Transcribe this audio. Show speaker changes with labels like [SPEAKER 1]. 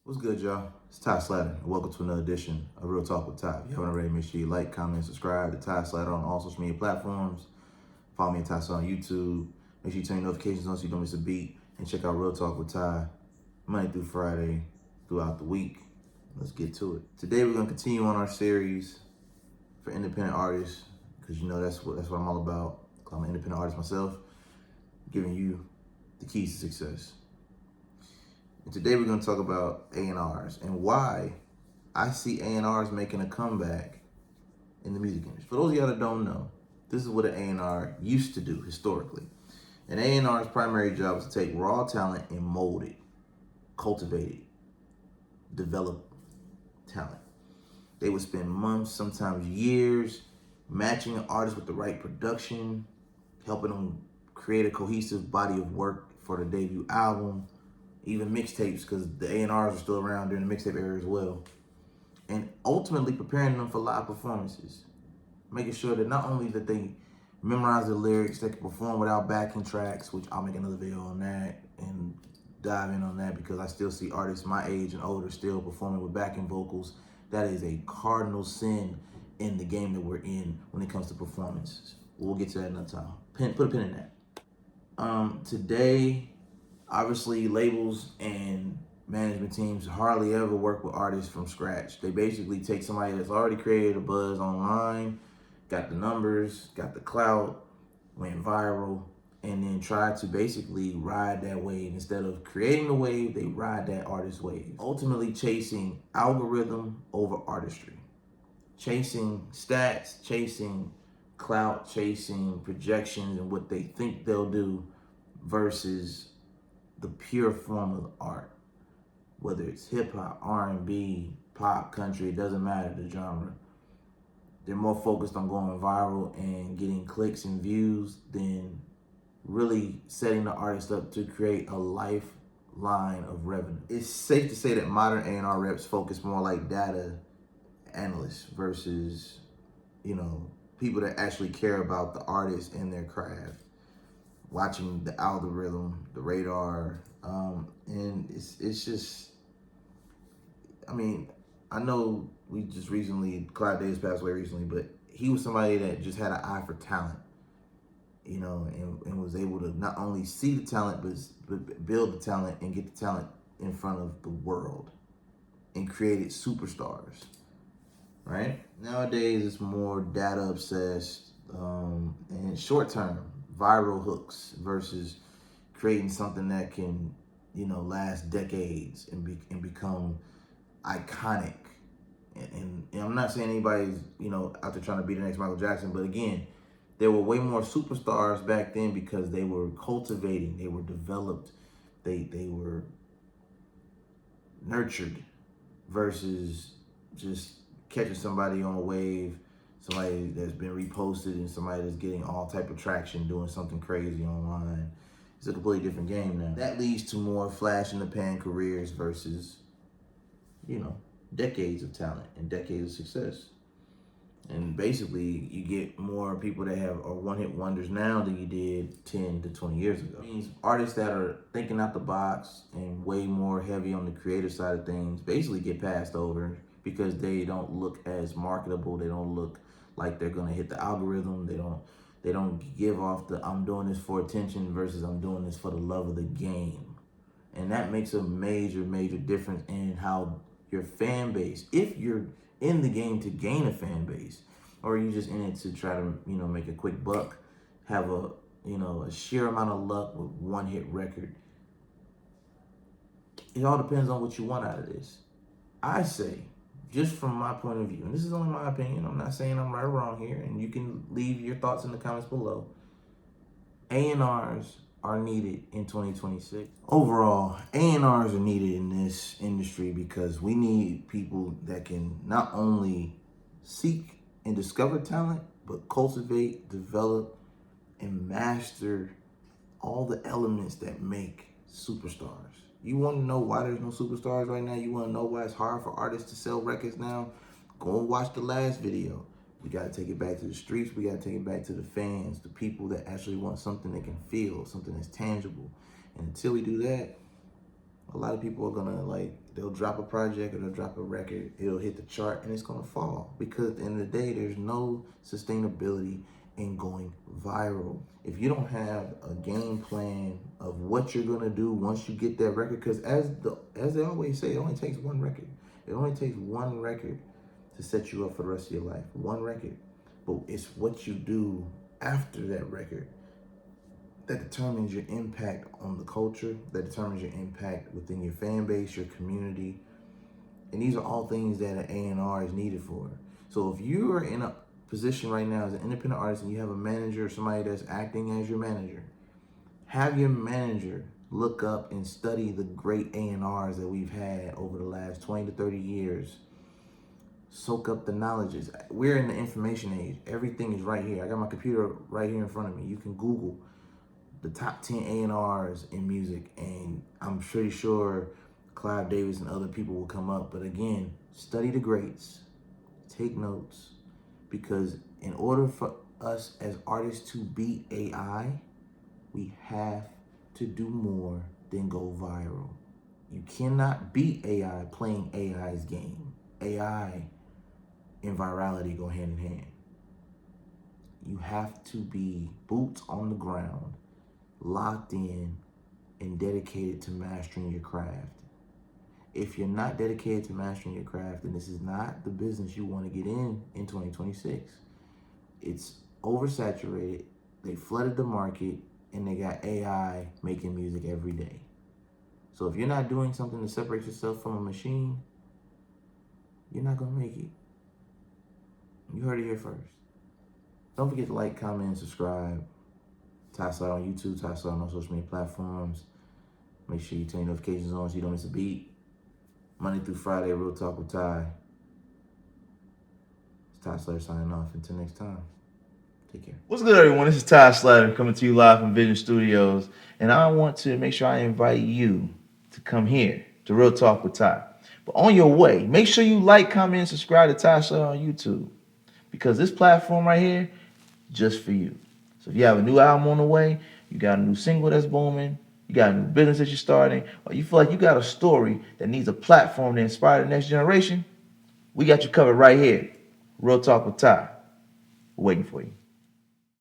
[SPEAKER 1] What's good, y'all? It's Ty Slatter, and welcome to another edition of Real Talk with Ty. If you haven't already, make sure you like, comment, subscribe to Ty Slatter on all social media platforms. Follow me at Ty Slatter on YouTube. Make sure you turn your notifications on so you don't miss a beat. And check out Real Talk with Ty Monday through Friday throughout the week. Let's get to it. Today we're gonna continue on our series for independent artists, because you know that's what I'm all about. I'm an independent artist myself, giving you the keys to success. And today we're going to talk about A&Rs and why I see A&Rs making a comeback in the music industry. For those of y'all that don't know, this is what an A&R used to do historically. An A&R's primary job was to take raw talent and mold it, cultivate it, develop talent. They would spend months, sometimes years, matching an artist with the right production, helping them create a cohesive body of work for the debut album, even mixtapes, because the A&Rs are still around during the mixtape era as well. And ultimately preparing them for live performances, making sure that not only that they memorize the lyrics, they can perform without backing tracks, which I'll make another video on that and dive in on that, because I still see artists my age and older still performing with backing vocals. That is a cardinal sin in the game that we're in when it comes to performances. We'll get to that another time. Put a pin in that. Today, obviously, labels and management teams hardly ever work with artists from scratch. They basically take somebody that's already created a buzz online, got the numbers, got the clout, went viral, and then try to basically ride that wave. Instead of creating the wave, they ride that artist wave. Ultimately chasing algorithm over artistry. Chasing stats, chasing clout, chasing projections and what they think they'll do versus the pure form of art, whether it's hip hop, R&B, pop, country, it doesn't matter the genre. They're more focused on going viral and getting clicks and views than really setting the artist up to create a lifeline of revenue. It's safe to say that modern A&R reps focus more like data analysts versus, people that actually care about the artist and their craft, watching the algorithm, the radar, and it's just, I know we just recently, Clyde Davis passed away recently, but he was somebody that just had an eye for talent, and was able to not only see the talent, but build the talent and get the talent in front of the world and created superstars, right? Nowadays, it's more data obsessed and short term, viral hooks versus creating something that can, last decades and become iconic. And I'm not saying anybody's, out there trying to be the next Michael Jackson, but again, there were way more superstars back then because they were cultivating, they were developed, they were nurtured versus just catching somebody on a wave, somebody that's been reposted and somebody that's getting all type of traction doing something crazy online. It's a completely different game now. That leads to more flash in the pan careers versus, decades of talent and decades of success. And basically, you get more people that are one-hit wonders now than you did 10 to 20 years ago. It means artists that are thinking out the box and way more heavy on the creative side of things basically get passed over because they don't look as marketable. They don't look like they're gonna hit the algorithm. They don't give off the I'm doing this for attention versus I'm doing this for the love of the game. And that makes a major, major difference in how your fan base, if you're in the game to gain a fan base, or you just in it to try to, make a quick buck, have a sheer amount of luck with one hit record. It all depends on what you want out of this. I say, just from my point of view, and this is only my opinion, I'm not saying I'm right or wrong here, and you can leave your thoughts in the comments below. A&Rs are needed in 2026. Overall, A&Rs are needed in this industry because we need people that can not only seek and discover talent, but cultivate, develop, and master all the elements that make superstars. You want to know why there's no superstars right now? You want to know why it's hard for artists to sell records now? Go and watch the last video. We got to take it back to the streets. We got to take it back to the fans, the people that actually want something they can feel, something that's tangible. And until we do that, a lot of people are going to They'll drop a project or they'll drop a record. It'll hit the chart and it's gonna fall because at the end of the day, there's no sustainability in going viral. If you don't have a game plan of what you're gonna do once you get that record, because as they always say, it only takes one record. It only takes one record to set you up for the rest of your life. One record. But it's what you do after that record that determines your impact on the culture, that determines your impact within your fan base, your community. And these are all things that an A&R is needed for. So if you are in a position right now as an independent artist and you have a manager or somebody that's acting as your manager, have your manager look up and study the great A&Rs that we've had over the last 20 to 30 years. Soak up the knowledges. We're in the information age. Everything is right here. I got my computer right here in front of me. You can Google the top 10 A&Rs in music, and I'm pretty sure Clive Davis and other people will come up. But again, study the greats, take notes, because in order for us as artists to beat AI, we have to do more than go viral. You cannot beat AI playing AI's game. AI and virality go hand in hand. You have to be boots on the ground, locked in, and dedicated to mastering your craft. If you're not dedicated to mastering your craft, then this is not the business you want to get in 2026. It's oversaturated. They flooded the market, and they got AI making music every day. So if you're not doing something to separate yourself from a machine, you're not going to make it. You heard it here first. Don't forget to like, comment, and subscribe. Ty Slatter on YouTube, Ty Slatter on all social media platforms. Make sure you turn your notifications on so you don't miss a beat. Monday through Friday, Real Talk with Ty. It's Ty Slatter signing off. Until next time, take care.
[SPEAKER 2] What's good, everyone? This is Ty Slatter coming to you live from Vision Studios. And I want to make sure I invite you to come here to Real Talk with Ty. But on your way, make sure you like, comment, and subscribe to Ty Slatter on YouTube, because this platform right here, just for you. So if you have a new album on the way, you got a new single that's booming, you got a new business that you're starting, or you feel like you got a story that needs a platform to inspire the next generation, we got you covered right here. Real Talk with Ty. We're waiting for you.